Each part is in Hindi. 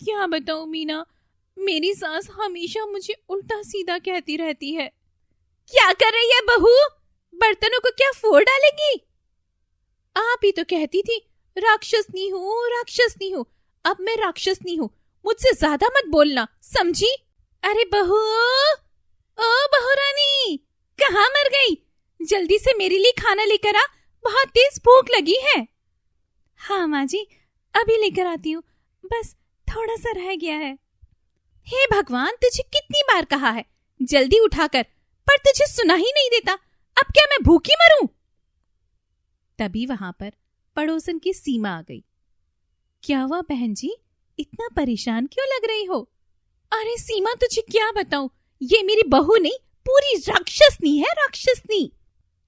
क्या बताऊं मीना, मेरी सास हमेशा मुझे उल्टा सीधा कहती रहती है। क्या कर रही है बहू? बर्तनों को क्या फोड़ डालेगी? आप ही तो कहती थी राक्षसनी हूँ, राक्षसनी हूँ। अब मैं राक्षसनी हूँ, मुझसे ज्यादा मत बोलना, समझी? अरे बहू, ओ बहू रानी, कहाँ मर गई? जल्दी से मेरे लिए खाना लेकर आ, बहुत तेज भूख लगी है। हाँ माँ जी, अभी लेकर आती हूँ, बस थोड़ा सा रह गया है। हे भगवान, तुझे कितनी बार कहा है जल्दी उठाकर, पर तुझे सुना ही नहीं देता। अब क्या मैं भूखी मरूं? तभी वहां पर पड़ोसन की सीमा आ गई। क्या हुआ बहन जी, इतना परेशान क्यों लग रही हो? अरे सीमा, तुझे क्या बताऊं, ये मेरी बहू नहीं, पूरी राक्षसनी है, राक्षसनी।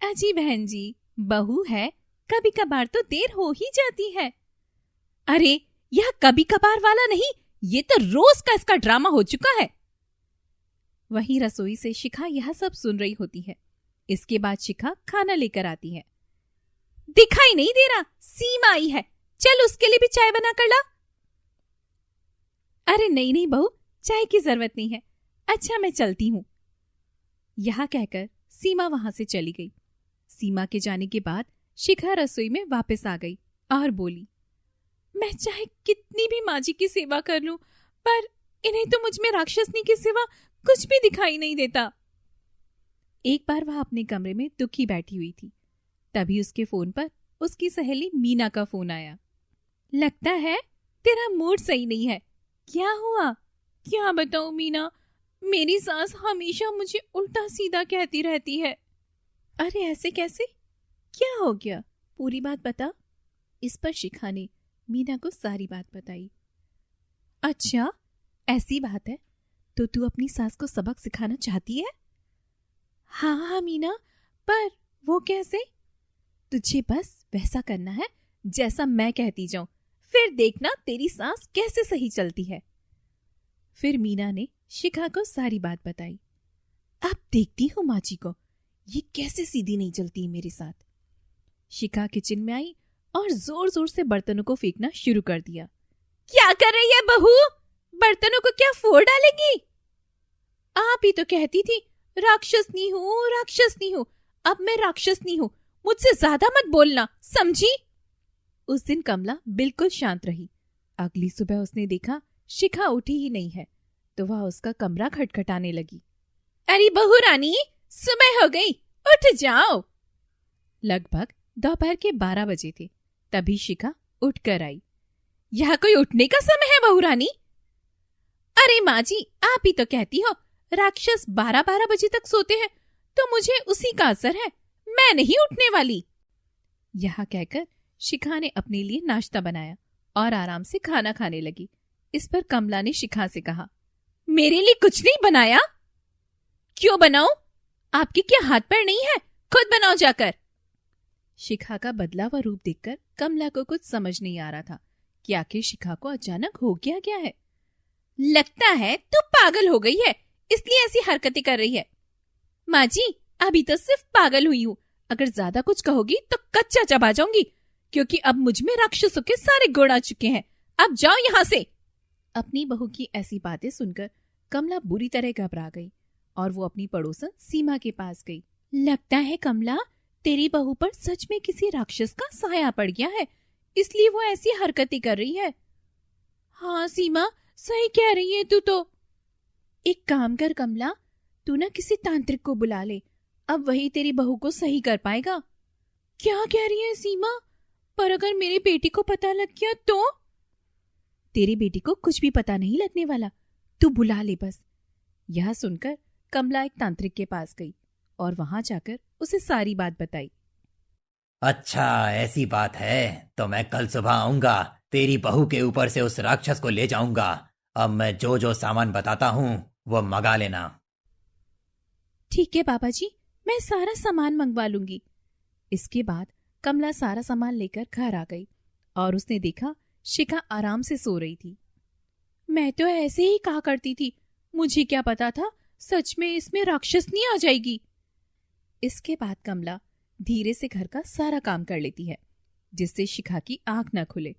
अजी बहन जी, बहू है, कभी कभार तो देर हो ही जाती है। अरे यह कभी कभार वाला नहीं, ये तो रोज का इसका ड्रामा हो चुका है। वहीं रसोई से शिखा यह सब सुन रही होती है। इसके बाद शिखा खाना लेकर आती है। दिखाई नहीं दे रहा, सीमा आई है, चल उसके लिए भी चाय बना कर ला। अरे नहीं नहीं बहू, चाय की जरूरत नहीं है, अच्छा मैं चलती हूं। यह कहकर सीमा वहां से चली गई। सीमा के जाने के बाद शिखा रसोई में वापस आ गई और बोली, मैं चाहे कितनी भी माँ जी की सेवा कर लूं, पर इन्हें तो मुझ में राक्षसनी के सिवा कुछ भी दिखाई नहीं देता। एक बार वह अपने कमरे में दुखी बैठी हुई थी। तभी उसके फोन पर उसकी सहेली मीना का फोन आया। लगता है तेरा मूड सही नहीं है, क्या हुआ? क्या बताऊं मीना, मेरी सास हमेशा मुझे उल्टा सीधा कहती रहती है। अरे ऐसे कैसे, क्या हो गया, पूरी बात बता। इस पर शिखा ने मीना को सारी बात बताई। अच्छा ऐसी बात है, तो तू अपनी सास को सबक सिखाना चाहती है? हाँ हाँ मीना, पर वो कैसे? तुझे बस वैसा करना है जैसा मैं कहती जाऊं, फिर देखना तेरी सास कैसे सही चलती है। फिर मीना ने शिखा को सारी बात बताई। अब देखती हूँ माँ जी को, ये कैसे सीधी नहीं चलती मेरे साथ। शिखा किचन में आई और जोर जोर से बर्तनों को फेंकना शुरू कर दिया। क्या कर रही है बहू? बर्तनों को क्या फोड़ डालेगी? आप ही तो कहती थी राक्षसनी हूँ, राक्षसनी हूँ। अब मैं राक्षसनी हूँ, मुझसे ज्यादा मत बोलना, समझी? उस दिन कमला बिल्कुल शांत रही। अगली सुबह उसने देखा शिखा उठी ही नहीं है, तो वह उसका कमरा खटखटाने लगी। अरे बहू रानी, सुबह हो गई, उठ जाओ। लगभग दोपहर के 12 बजे थे। तभी शिखा उठकर आई। यह कोई उठने का समय है बहू रानी? अरे माँ जी, आप ही तो कहती हो राक्षस 12-12 बजे तक सोते हैं, तो मुझे उसी का असर है, मैं नहीं उठने वाली। यह कहकर शिखा ने अपने लिए नाश्ता बनाया और आराम से खाना खाने लगी। इस पर कमला ने शिखा से कहा, मेरे लिए कुछ नहीं बनाया? क्यों बनाऊं? आपके क्या हाथ पैर नहीं है? खुद बनाओ जाकर। शिखा का बदला हुआ रूप देखकर कमला को कुछ समझ नहीं आ रहा था कि आखिर शिखा को अचानक हो गया है। लगता है तू पागल हो गई है, इसलिए ऐसी हरकतें कर रही है। माँ जी, अभी तो सिर्फ पागल हुई हूँ, अगर ज्यादा कुछ कहोगी तो कच्चा चबा जाऊंगी, क्योंकि अब मुझ में राक्षसों के सारे गुण आ चुके हैं। अब जाओ यहाँ से। अपनी बहू की ऐसी बातें सुनकर कमला बुरी तरह घबरा गई और वो अपनी पड़ोसन सीमा के पास गई। लगता है कमला, तेरी बहू पर सच में किसी राक्षस का साया पड़ गया है, इसलिए वो ऐसी हरकतें कर रही है। हाँ सीमा, सही कह रही है तू तो। एक काम कर कमला, तू ना किसी तांत्रिक को बुला ले, अब वही तेरी बहू को सही कर पाएगा। क्या कह रही है सीमा? पर अगर मेरी बेटी को पता लग गया तो? तेरी बेटी को कुछ भी पता नहीं लगने वाला, तू बुला ले बस। यह सुनकर कमला एक तांत्रिक के पास गई और वहां जाकर उसे सारी बात बताई। अच्छा ऐसी बात है, तो मैं कल सुबह आऊंगा, तेरी बहू के ऊपर से उस राक्षस को ले जाऊंगा। अब मैं जो जो सामान बताता हूँ वो मंगा लेना। ठीक है बाबा जी, मैं सारा सामान मंगवा लूंगी। इसके बाद कमला सारा सामान लेकर घर आ गई और उसने देखा शिखा आराम से सो रही थी। मैं तो ऐसे ही कहा करती थी, मुझे क्या पता था सच में इसमें राक्षसनी आ जाएगी। इसके बाद कमला धीरे से घर का सारा काम कर लेती है, जिससे शिखा की आंख न खुले।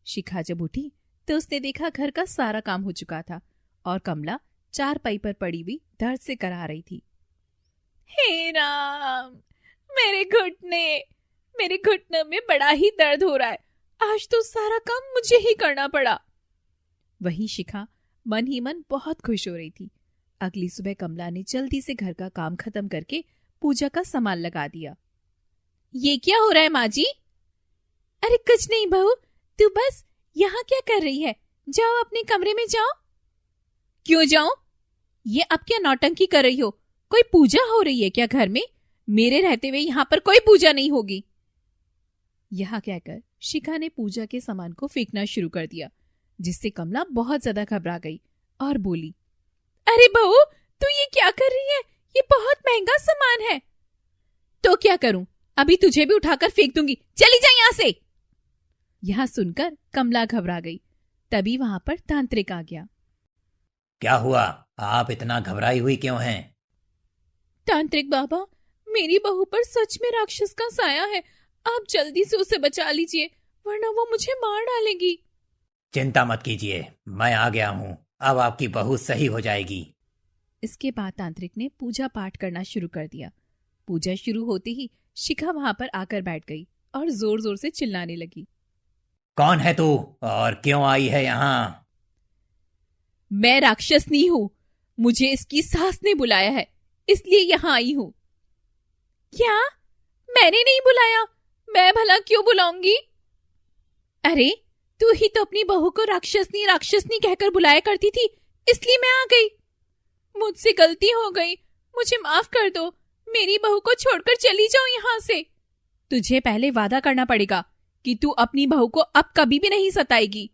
शिखा जब उठी तो उसने देखा घर का सारा काम हो चुका था और कमला चारपाई पर पड़ी हुई दर्द से कराह रही थी। हे राम, मेरे घुटने में बड़ा ही दर्द हो रहा है। आज तो सारा काम मुझे ही करना पड़ा। वहीं शिखा मन ही मन बहुत खुश हो रही थी। अगली सुबह कमला ने जल्दी से घर का काम खत्म करके पूजा का सामान लगा दिया। ये क्या हो रहा है माँ जी? अरे कुछ नहीं बहू, तू बस यहाँ क्या कर रही है? जाओ अपने कमरे में जाओ। क्यों जाऊं? ये अब क्या नौटंकी कर रही हो? कोई पूजा हो रही है क्या घर में? मेरे रहते हुए यहाँ पर कोई पूजा नहीं होगी। यह कहकर शिखा ने पूजा के सामान को फेंकना शुरू कर दिया, जिससे कमला बहुत ज्यादा घबरा गई और बोली, अरे बहू, तू ये क्या कर रही है? ये बहुत महंगा सामान है। तो क्या करूं? अभी तुझे भी उठाकर फेंक दूंगी। चली जा यहां से। यह सुनकर कमला घबरा गई। तभी वहां पर तांत्रिक आ गया। क्या हुआ? आप इतना घबराई हुई क्यों हैं? तांत्रिक बाबा, मेरी बहू पर सच में राक्षस का साया है। आप जल्दी से उसे बचा लीजिए, वरना वो मुझे मार डालेगी। चिंता मत कीजिए, मैं आ गया हूँ। अब आपकी बहू सही हो जाएगी। इसके बाद तांत्रिक ने पूजा पाठ करना शुरू कर दिया। पूजा शुरू होते ही शिखा वहां पर आकर बैठ गई और जोर जोर से चिल्लाने लगी। कौन है तू और क्यों आई है यहाँ? मैं राक्षसनी हूँ। मुझे इसकी सास ने बुलाया है, इसलिए यहाँ आई हूँ। क्या? मैंने नहीं बुलाया? मैं भला क्यों बुलाऊंगी? अरे, तू ही तो अपनी बहू को राक्षसनी राक्षसनी कहकर बुलाया करती थी, इसलिए मैं आ गई। मुझसे गलती हो गई, मुझे माफ कर दो। मेरी बहू को छोड़कर चली जाओ यहाँ से। तुझे पहले वादा करना पड़ेगा कि तू अपनी बहू को अब कभी भी नहीं सताएगी।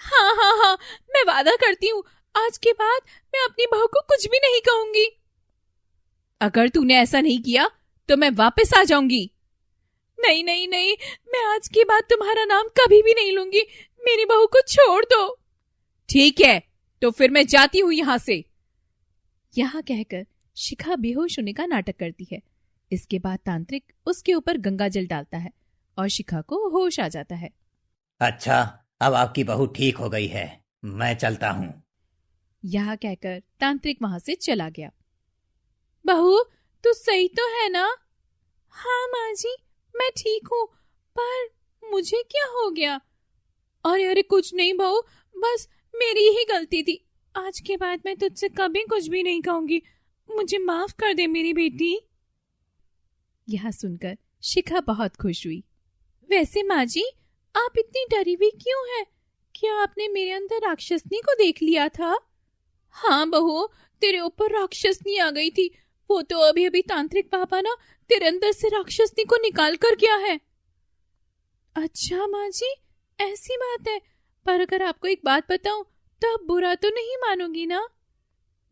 हाँ हाँ हाँ, मैं वादा करती हूँ, आज के बाद मैं अपनी बहू को कुछ भी नहीं कहूंगी। अगर तूने ऐसा नहीं किया तो मैं वापस आ जाऊंगी। नहीं नहीं नहीं, मैं आज के बाद तुम्हारा नाम कभी भी नहीं लूंगी। मेरी बहू को छोड़ दो। ठीक है, तो फिर मैं जाती हूँ यहाँ से। यहाँ कहकर शिखा बेहोश होने का नाटक करती है। इसके बाद तांत्रिक उसके ऊपर गंगा जल डालता है और शिखा को होश आ जाता है। अच्छा, अब आपकी बहू ठीक हो गई है, मैं चलता हूँ। यह कहकर तांत्रिक वहां से चला गया। बहू, तू सही तो है ना? हाँ माँ जी, मैं ठीक हूँ, पर मुझे क्या हो गया? अरे अरे कुछ नहीं बहू, बस मेरी ही गलती थी। आज के बाद मैं तुझसे कभी कुछ भी नहीं कहूंगी। मुझे माफ कर दे मेरी बेटी। यह सुनकर शिखा बहुत खुश हुई। वैसे माँ जी, आप इतनी डरी हुई क्यों हैं? क्या आपने मेरे अंदर राक्षसनी को देख लिया था? हाँ बहू, तेरे ऊपर राक्षसनी आ गई थी। वो तो अभी अभी तांत्रिक पापा ना तेरे अंदर से राक्षसनी को निकाल कर गया है। अच्छा माँ जी, ऐसी बात है। पर अगर आपको एक बात बताऊं तो आप बुरा तो नहीं मानोगी ना?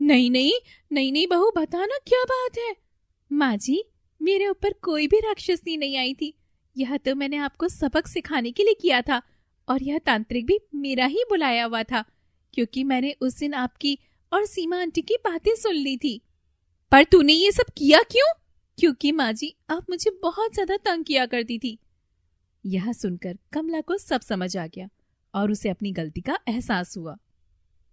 नहीं नहीं नहीं नहीं बहू, बताना क्या बात है। माँ जी, मेरे ऊपर कोई भी राक्षसनी नहीं आई थी। यह तो मैंने आपको सबक सिखाने के लिए किया था, और यह तांत्रिक भी मेरा ही बुलाया हुआ था, क्योंकि मैंने उस दिन आपकी और सीमा आंटी की बातें सुन ली थी। पर तूने ये सब किया क्यों? क्योंकि माँ जी, आप मुझे बहुत ज्यादा तंग किया करती थी। यह सुनकर कमला को सब समझ आ गया और उसे अपनी गलती का एहसास हुआ।